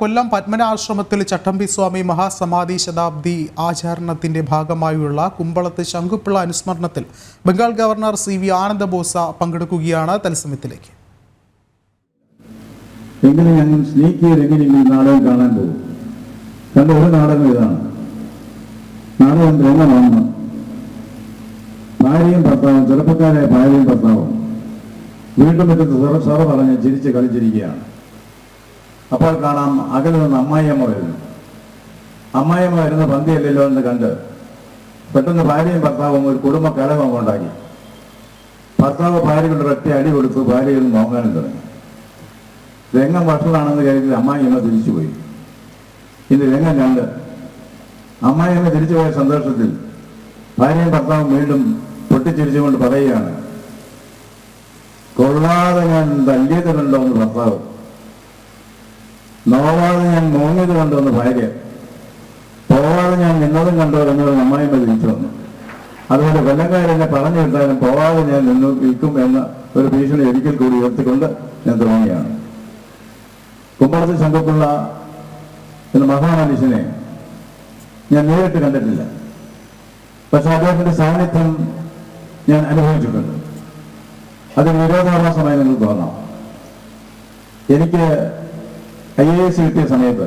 കൊല്ലം പത്മനാശ്രമത്തിൽ ചട്ടമ്പി സ്വാമി മഹാസമാധി ശതാബ്ദി ആചരണത്തിന്റെ ഭാഗമായുള്ള കുമ്പളത്ത് Shankupillai അനുസ്മരണത്തിൽ Bengal governor CV. ആനന്ദ ബോസ പങ്കെടുക്കുകയാണ്. തത്സമയത്തിലേക്ക് നാടകം കാണാൻ പോകും. കണ്ട ഒരു നാടകം ഇതാണ്. നാടകം രംഗമാണ്. ഭാര്യയും ഭർത്താവും, ചെറുപ്പക്കാരായ ഭാര്യയും ഭർത്താവും വീട്ടുമുറ്റത്ത് സറ പറഞ്ഞ് ചിരിച്ച് കളിച്ചിരിക്കുകയാണ്. അപ്പോൾ കാണാം അകലെ നിന്ന് അമ്മായിയമ്മ വരുന്നു. അമ്മായിയമ്മ വരുന്ന പന്തിയല്ലല്ലോ എന്ന് കണ്ട് പെട്ടെന്ന് ഭാര്യയും ഭർത്താവും ഒരു കുടുംബ കലഹം ഉണ്ടാക്കി. ഭർത്താവ് ഭാര്യയുടെ ഒറ്റ അടി കൊടുത്തു. ഭാര്യയിൽ നിന്ന് നോക്കാനും തുടങ്ങി. രംഗം വഷളാണെന്ന് കരുതി അമ്മായിയമ്മ തിരിച്ചുപോയി. ഇന്ന് രംഗം കണ്ട് അമ്മായിയമ്മ തിരിച്ചുപോയ സന്തോഷത്തിൽ ഭാര്യയും ഭർത്താവും വീണ്ടും പൊട്ടിച്ചിരിച്ചുകൊണ്ട് പറയുകയാണ്, കൊള്ളാതെ ഞാൻ തല്ലിയത് കണ്ടോ എന്ന് ഭർത്താവ്, നോവാതെ ഞാൻ മോങ്ങിയത് കണ്ടോ എന്ന് ഭാര്യ, പോവാതെ ഞാൻ നിന്നതും കണ്ടോ എന്നത് അമ്മായിമ്മ തിരിച്ചു വന്നു. അതുപോലെ കൊല്ലക്കാരെന്നെ പറഞ്ഞു വിട്ടാലും പോവാതെ ഞാൻ നിന്ന് വിൽക്കും എന്ന ഒരു ഭീഷണി ഒരിക്കൽ കൂടി ഉയർത്തിക്കൊണ്ട് ഞാൻ തുടങ്ങുകയാണ്. കുമ്പളത്ത് ശങ്കുപിള്ള എന്ന മഹാമനുഷ്യനെ ഞാൻ നേരിട്ട് കണ്ടിട്ടില്ല. പക്ഷെ അദ്ദേഹത്തിന്റെ സാന്നിധ്യം ഞാൻ അനുഭവിച്ചിട്ടുണ്ട്. അത് വിരോധാഭാസമായി നിങ്ങൾക്ക് തോന്നാം. എനിക്ക് IAS കിട്ടിയ സമയത്ത്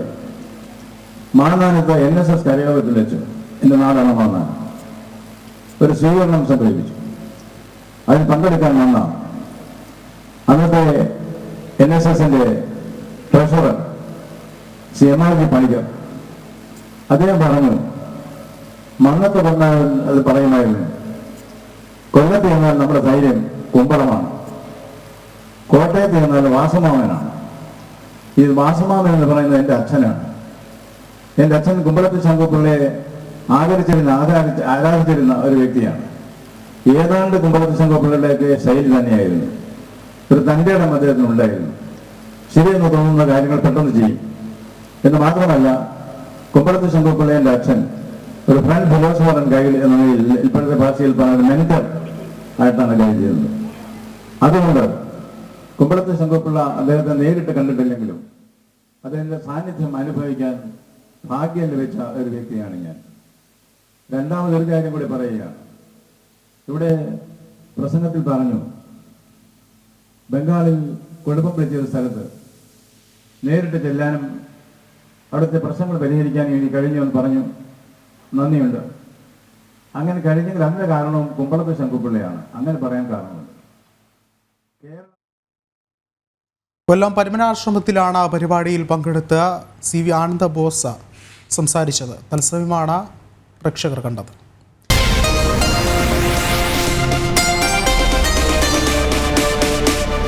മാന്നാനത്ത് NSS കരയോഗത്തിൽ വെച്ച്, എൻ്റെ നാടാണ് മാന്നാനം, ഒരു സ്വീകരണം സംഘടിപ്പിച്ചു. അതിൽ പങ്കെടുക്കാൻ വന്ന അന്നത്തെ NSSന്റെ ട്രഷറർ CMRG പണിക്കർ അദ്ദേഹം പറഞ്ഞു, മന്നത്ത് വന്നാൽ അത് പറയുമായിരുന്നു, കൊല്ലത്ത് ചെന്നാൽ നമ്മുടെ ധൈര്യം കുമ്പളമാണ്, കോട്ടയത്ത് ചെന്നാൽ വാസമാമനാണ്. ഈ വാസമാമൻ എന്ന് പറയുന്നത് എൻ്റെ അച്ഛനാണ്. എൻ്റെ അച്ഛൻ കുമ്പളത്ത് ശങ്കുപിള്ളയെ ആരാധിച്ചിരുന്ന ഒരു വ്യക്തിയാണ്. ഏതാണ്ട് കുമ്പളത്ത് ശങ്കുപിള്ളയുടെയൊക്കെ ശൈലി തന്നെയായിരുന്നു. ഒരു തൻ്റെ ഇടം അദ്ദേഹത്തിനുണ്ടായിരുന്നു. ശരിയെന്ന് തോന്നുന്ന കാര്യങ്ങൾ പെട്ടെന്ന് ചെയ്യും എന്ന് മാത്രമല്ല, കുമ്പളത്ത് ശങ്കുപിള്ളയുടെ അച്ഛൻ ഒരു ഫ്രണ്ട് ഫിലോസഫർ ഗൈഡ് എന്ന നിലയിൽ ഇപ്പോഴത്തെ ഭാഷയിൽ പറഞ്ഞ മെന്റർ ആയിട്ടാണ് ഗൈഡ് ചെയ്യുന്നത്. അതുകൊണ്ട് കുമ്പളത്ത് ശങ്കുപിള്ള അദ്ദേഹത്തെ നേരിട്ട് കണ്ടിട്ടില്ലെങ്കിലും അദ്ദേഹത്തിന്റെ സാന്നിധ്യം അനുഭവിക്കാൻ ഭാഗ്യം ലഭിച്ച ഒരു വ്യക്തിയാണ് ഞാൻ. രണ്ടാമതൊരു കാര്യം കൂടി പറയുകയാണ്. ഇവിടെ പ്രസംഗത്തിൽ പറഞ്ഞു, ബംഗാളിൽ കുടുംബം വിളിച്ച സ്ഥലത്ത് നേരിട്ട് ചെല്ലാനും അവിടുത്തെ പ്രശ്നങ്ങൾ പരിഹരിക്കാനും ഇനി കഴിഞ്ഞു എന്ന് പറഞ്ഞു. നന്ദിയുണ്ട്. അങ്ങനെ കഴിഞ്ഞെങ്കിൽ അതിന്റെ കാരണവും കുമ്പളത്ത് ശങ്കുപിള്ളയാണ്. അങ്ങനെ പറയാൻ കാരണമുണ്ട്. കൊല്ലം പത്മനാശ്രമത്തിലാണ് പരിപാടിയിൽ പങ്കെടുത്ത് സി.വി. ആനന്ദ ബോസ സംസാരിച്ചത്. തത്സമയമാണ് പ്രേക്ഷകർ കണ്ടത്.